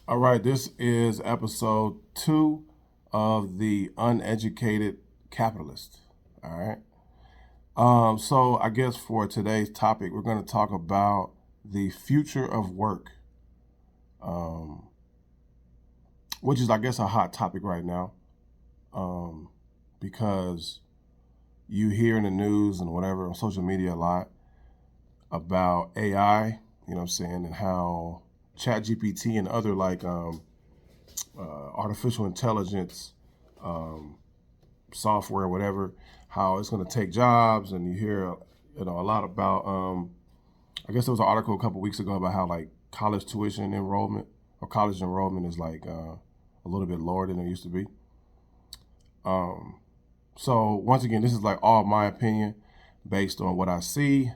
All right, this is episode 2 of The Uneducated Capitalist. All right. So I guess for today's topic, we're going to talk about the future of work, um, which is, I guess, a hot topic right now, because you hear in the news and whatever on social media a lot about AI, you know what I'm saying, and how ChatGPT and other artificial intelligence software, whatever, how it's going to take jobs, and you hear, a lot about. I guess there was an article a couple weeks ago about how like college tuition enrollment or college enrollment is a little bit lower than it used to be. So once again, this is like all my opinion based on what I see,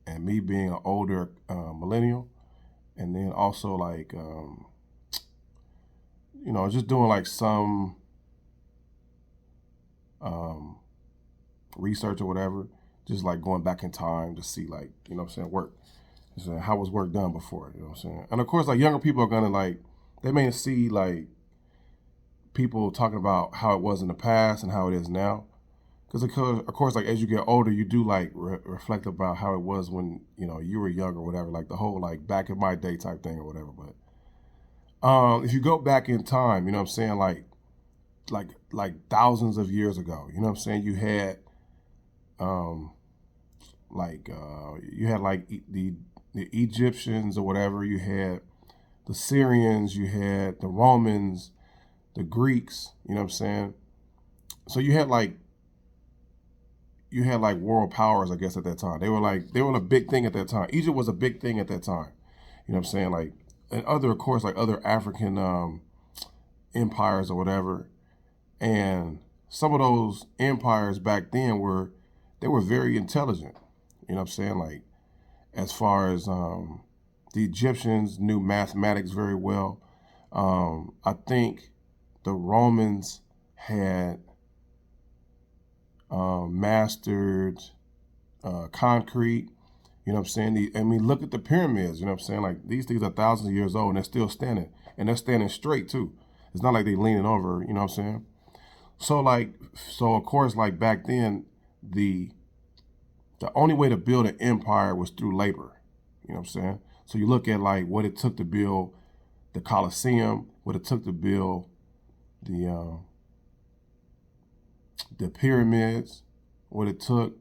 and me being an older millennial, and then also just doing like some research or whatever, just like going back in time to see work. So how was work done before? You know what I'm saying? And of course, like younger people are gonna they may see like people talking about how it was in the past and how it is now. Because of course, like as you get older, you do like reflect about how it was when you were young or whatever, like the whole like back in my day type thing or whatever. But if you go back in time, you know what I'm saying, like thousands of years ago, you know what I'm saying, you had the Egyptians or whatever, you had the Syrians, you had the Romans, the Greeks, you know what I'm saying. So you had world powers, I guess, at that time. They were a big thing at that time. Egypt was a big thing at that time. You know what I'm saying? Like, and of course, like other African empires or whatever. And some of those empires back then they were very intelligent. You know what I'm saying? Like, as far as the Egyptians knew mathematics very well. I think the Romans had mastered concrete. You know what I'm saying? Look at the pyramids. You know what I'm saying? Like, these things are thousands of years old and they're still standing. And they're standing straight, too. It's not like they're leaning over, you know what I'm saying? So of course, like back then, the only way to build an empire was through labor. You know what I'm saying? So you look at like what it took to build the Colosseum, what it took to build the pyramids, what it took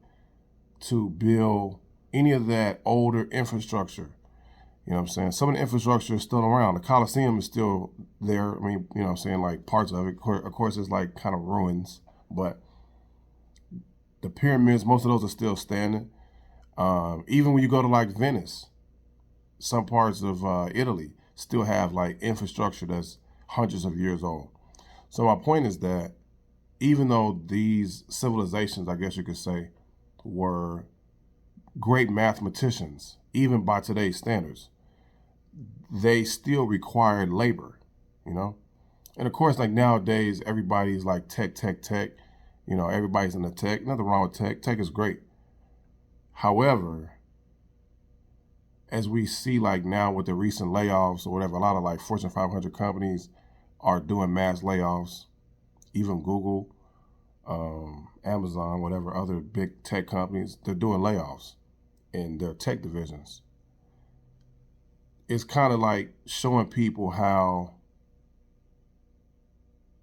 to build any of that older infrastructure. You know what I'm saying? Some of the infrastructure is still around. The Colosseum is still there. I mean, you know what I'm saying? Like parts of it. Of course, it's like kind of ruins, but the pyramids, most of those are still standing. Even when you go to like Venice, some parts of Italy still have like infrastructure that's hundreds of years old. So my point is that even though these civilizations, I guess you could say, were great mathematicians, even by today's standards, they still required labor, you know? And of course, like nowadays, everybody's like tech. Everybody's in the tech. Nothing wrong with tech. Tech is great. However, as we see like now with the recent layoffs or whatever, a lot of like Fortune 500 companies are doing mass layoffs. Even Google, Amazon, whatever other big tech companies, they're doing layoffs in their tech divisions. It's kind of like showing people how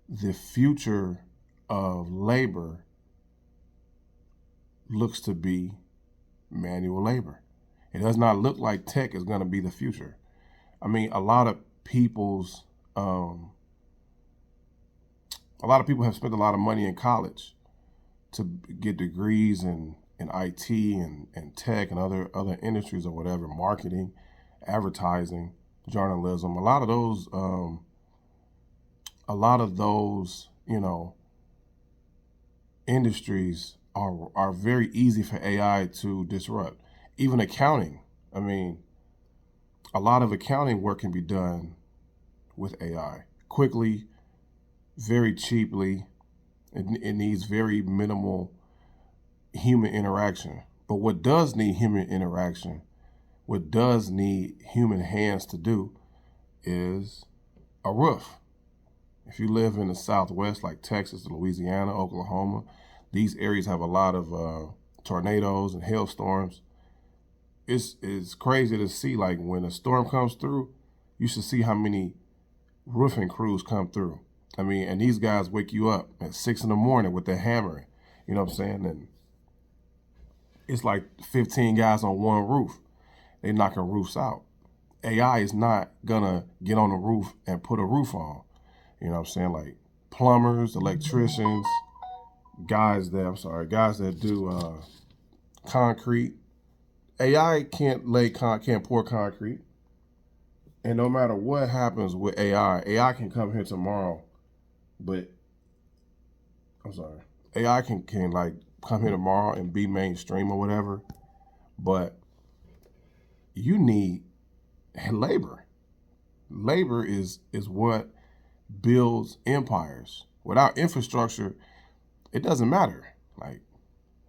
the future of labor looks to be manual labor. It does not look like tech is going to be the future. I mean, a lot of people have spent a lot of money in college to get degrees in IT and tech and other industries or whatever, marketing, advertising, journalism. A lot of those, industries are very easy for AI to disrupt. Even accounting. I mean, a lot of accounting work can be done with AI quickly, very cheaply. It needs very minimal human interaction. But what does need human interaction, what does need human hands to do, is a roof. If you live in the Southwest, like Texas, Louisiana, Oklahoma, these areas have a lot of tornadoes and hailstorms. It's crazy to see, like, when a storm comes through, you should see how many roofing crews come through. I mean, and these guys wake you up at 6 in the morning with their hammering, you know what I'm saying? And it's like 15 guys on one roof. They knocking roofs out. AI is not gonna get on the roof and put a roof on. You know what I'm saying? Like plumbers, electricians, guys that do concrete. AI can't pour concrete. And no matter what happens with AI can come here tomorrow, but AI can like come here tomorrow and be mainstream or whatever, but you need labor. Labor is what builds empires. Without infrastructure, it doesn't matter. Like,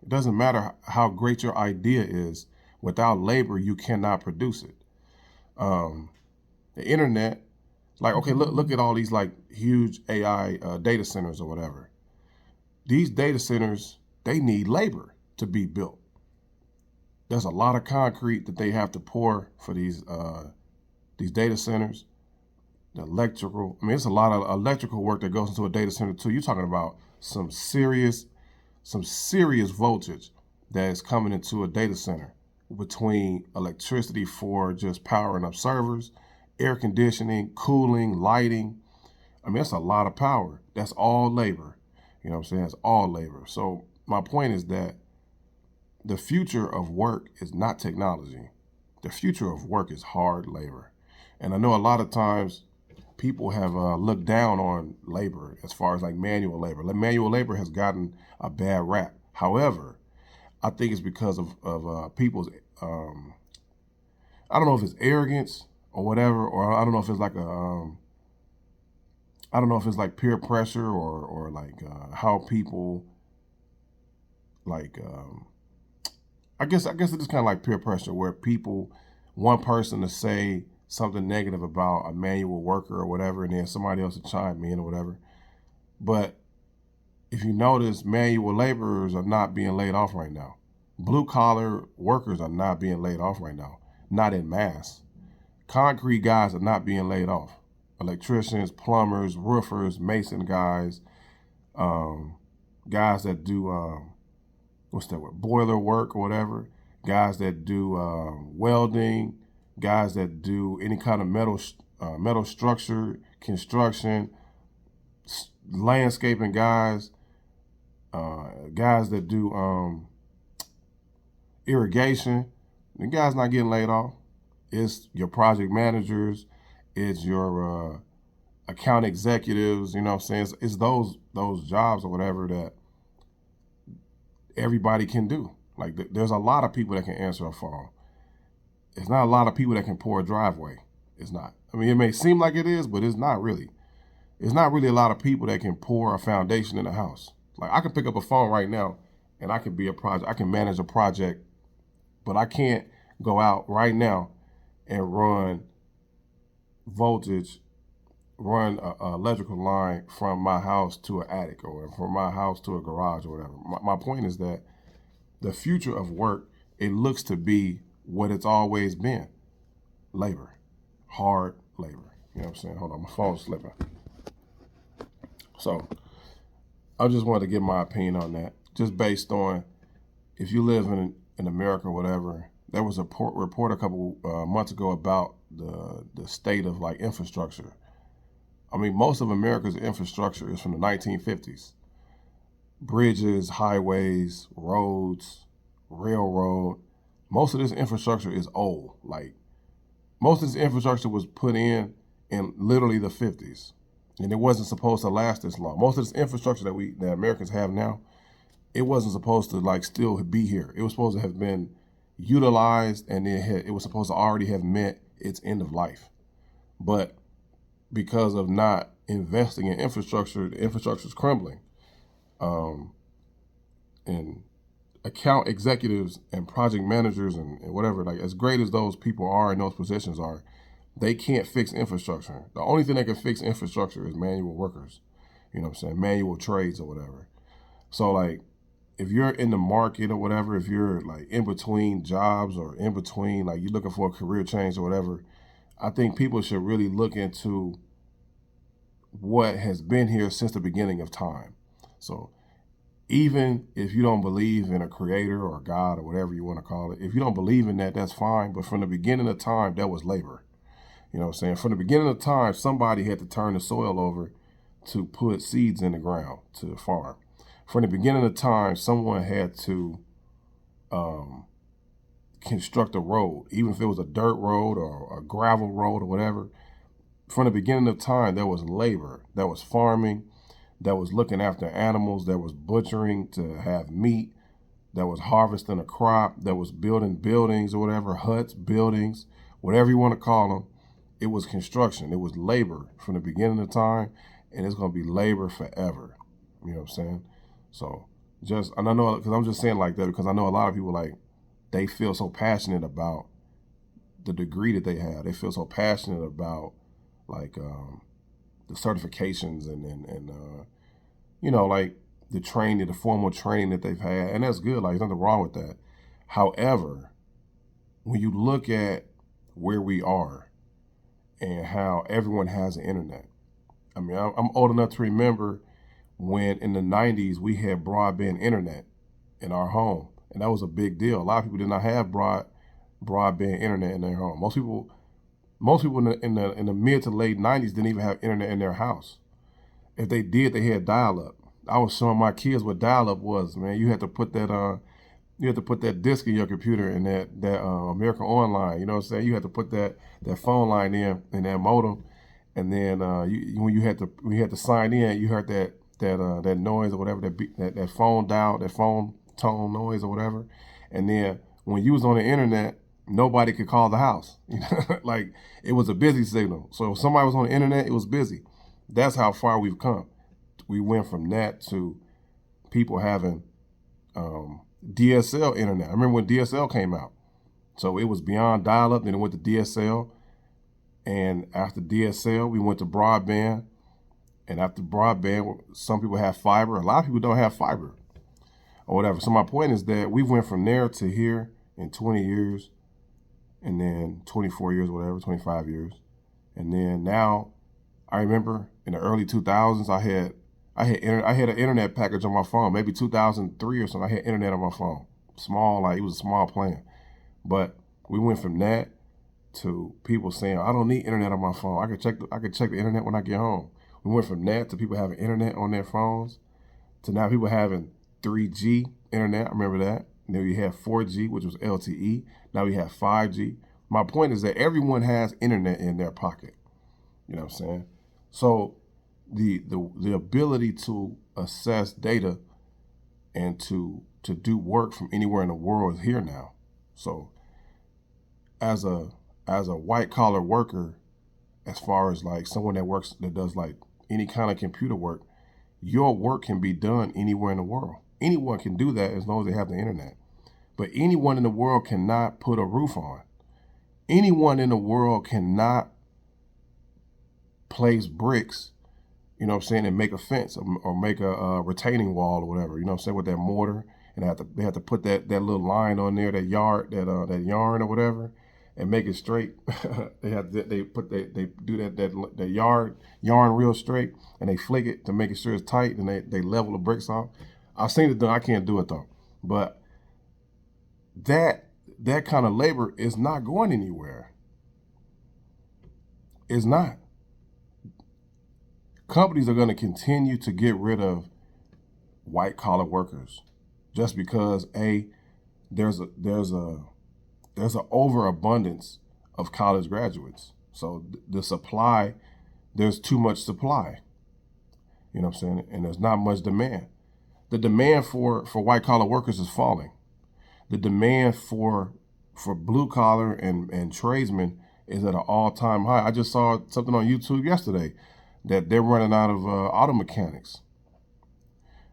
it doesn't matter how great your idea is. Without labor, you cannot produce it. The internet, like, okay, look at all these like huge AI data centers or whatever. These data centers, they need labor to be built. There's a lot of concrete that they have to pour for these data centers. The electrical, I mean, it's a lot of electrical work that goes into a data center too. You're talking about some serious voltage that is coming into a data center between electricity for just powering up servers, air conditioning, cooling, lighting. I mean, that's a lot of power. That's all labor. You know what I'm saying? It's all labor. So my point is that the future of work is not technology. The future of work is hard labor. And I know a lot of times people have looked down on labor as far as like manual labor. Manual labor has gotten a bad rap. However, I think it's because of people's, I don't know if it's arrogance or whatever, or I don't know if it's like I don't know if it's like peer pressure or like how people like, I guess it's just kind of like peer pressure where one person to say something negative about a manual worker or whatever, and then somebody else to chime in or whatever. But if you notice, manual laborers are not being laid off right now. Blue collar workers are not being laid off right now, not in mass. Concrete guys are not being laid off. Electricians, plumbers, roofers, mason guys, guys that do boiler work or whatever, guys that do welding, guys that do any kind of metal structure, construction, landscaping guys, guys that do irrigation. The guys not getting laid off. It's your project managers, it's your account executives, you know what I'm saying? It's those jobs or whatever that everybody can do. Like, there's a lot of people that can answer a phone. It's not a lot of people that can pour a driveway. It's not. I mean, it may seem like it is, but it's not really. It's not really a lot of people that can pour a foundation in a house. Like, I can pick up a phone right now and I can manage a project, but I can't go out right now and run an electrical line from my house to an attic or from my house to a garage or whatever. My point is that the future of work, it looks to be what it's always been. Labor. Hard labor. You know what I'm saying? Hold on, my phone's slipping. So I just wanted to give my opinion on that. Just based on, if you live in America or whatever, there was a report a couple months ago about the state of like infrastructure. I mean, most of America's infrastructure is from the 1950s. Bridges, highways, roads, railroad. Most of this infrastructure is old. Like, most of this infrastructure was put in literally the 50s. And it wasn't supposed to last this long. Most of this infrastructure that Americans have now, it wasn't supposed to like still be here. It was supposed to have been utilized, and it was supposed to already have met its end of life. But because of not investing in infrastructure, the infrastructure is crumbling. And account executives and project managers and whatever, like, as great as those people are in those positions are, They can't fix infrastructure. The only thing that can fix infrastructure is manual workers. You know what I'm saying? Manual trades or whatever. So like, if you're in the market or whatever, if you're like in between jobs or in between, like you're looking for a career change or whatever, I think people should really look into what has been here since the beginning of time. So even if you don't believe in a creator or God or whatever you want to call it, if you don't believe in that, that's fine. But from the beginning of time, that was labor. You know what I'm saying? From the beginning of time, somebody had to turn the soil over to put seeds in the ground to farm. From the beginning of time, someone had to construct a road, even if it was a dirt road or a gravel road or whatever. From the beginning of time, there was labor, there was farming, that was looking after animals, that was butchering to have meat, that was harvesting a crop, that was building buildings or whatever, huts, buildings, whatever you want to call them. It was construction. It was labor from the beginning of time, and it's going to be labor forever. You know what I'm saying? So and I know, because I'm just saying like that because I know a lot of people, like, they feel so passionate about the degree that they have. They feel so passionate about like the certifications and you know, like the training, the formal training that they've had, and that's good. Like, there's nothing wrong with that. However, when you look at where we are and how everyone has the internet, I mean, I'm old enough to remember when in the 90s we had broadband internet in our home, and that was a big deal. A lot of people did not have broadband internet in their home. Most people in the mid to late 90s didn't even have internet in their house. If they did, they had dial-up. I was showing my kids what dial-up was, man. You had to put that disc in your computer and that American Online. You know what I'm saying? You had to put that phone line in that modem, and then when you had to sign in, you heard that noise or whatever, that phone dial, that phone tone noise or whatever. And then when you was on the internet, nobody could call the house. You know, like, it was a busy signal. So if somebody was on the internet, it was busy. That's how far we've come. We went from that to people having DSL internet. I remember when DSL came out. So it was beyond dial-up, then it went to DSL. And after DSL, we went to broadband. And after broadband, some people have fiber. A lot of people don't have fiber or whatever. So my point is that we went from there to here in 20 years, and then 24 years, whatever, 25 years. And then now, I remember in the early 2000s, I had an internet package on my phone, maybe 2003 or something. I had internet on my phone. Small, like, it was a small plan. But we went from that to people saying, I don't need internet on my phone. I could check the internet when I get home. We went from that to people having internet on their phones to now people having 3G internet. I remember that. And then we had 4G, which was LTE. Now we have 5G. My point is that everyone has internet in their pocket. You know what I'm saying? So the ability to assess data and to do work from anywhere in the world is here now. So as a white collar worker, as far as like someone that does like any kind of computer work, your work can be done anywhere in the world. Anyone can do that as long as they have the internet. But anyone in the world cannot put a roof on. Anyone in the world cannot place bricks, you know what I'm saying, and make a fence or make a retaining wall or whatever, you know what I'm saying, with that mortar. And they have to put that little line on there, that yarn or whatever, and make it straight. they do that yarn real straight, and they flick it to make it sure it's tight, and they level the bricks off. I've seen it done. I can't do it though. But that kind of labor is not going anywhere. It's not. Companies are going to continue to get rid of white collar workers just because there's a overabundance of college graduates. So the supply, there's too much supply. You know what I'm saying? And there's not much demand. The demand for white collar workers is falling. The demand for blue collar and tradesmen is at an all-time high. I just saw something on YouTube yesterday that they're running out of auto mechanics.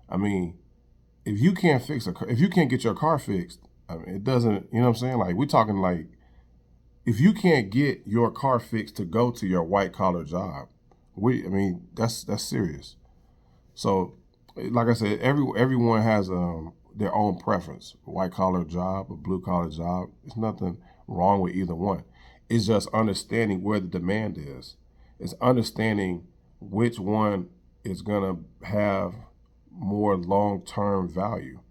I mean, if you can't get your car fixed, I mean, it doesn't, you know what I'm saying? Like, we're talking like if you can't get your car fixed to go to your white collar job, that's serious. So, like I said, everyone has their own preference. White collar job, a blue collar job. There's nothing wrong with either one. It's just understanding where the demand is. It's understanding which one is gonna have more long-term value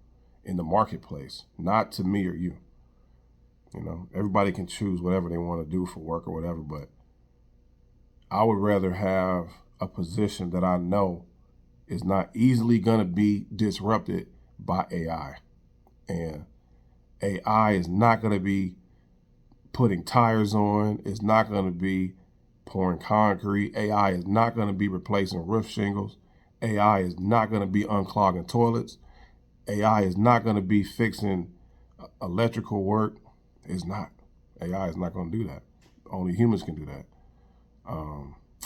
in the marketplace, not to me or you. You know, everybody can choose whatever they want to do for work or whatever, but I would rather have a position that I know is not easily going to be disrupted by AI. And AI is not going to be putting tires on. It's not going to be pouring concrete. AI is not going to be replacing roof shingles. AI is not going to be unclogging toilets. AI is not going to be fixing electrical work. It's not. AI is not going to do that. Only humans can do that.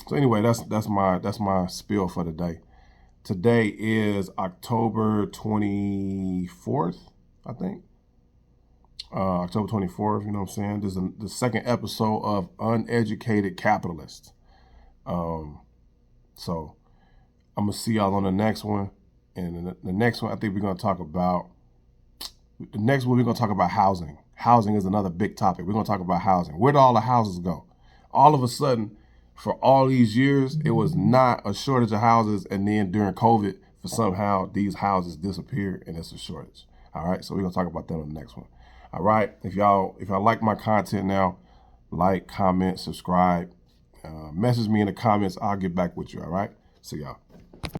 So anyway, that's my spiel for today. Today is October 24th, I think. October 24th, you know what I'm saying? This is the second episode of Uneducated Capitalists. So I'm going to see y'all on the next one. And the next one, I think we're going to talk about, housing. Housing is another big topic. We're going to talk about housing. Where do all the houses go? All of a sudden, for all these years, it was not a shortage of houses. And then during COVID, for somehow these houses disappeared and it's a shortage. All right. So we're going to talk about that on the next one. All right. If y'all like my content now, like, comment, subscribe, message me in the comments. I'll get back with you. All right. See y'all.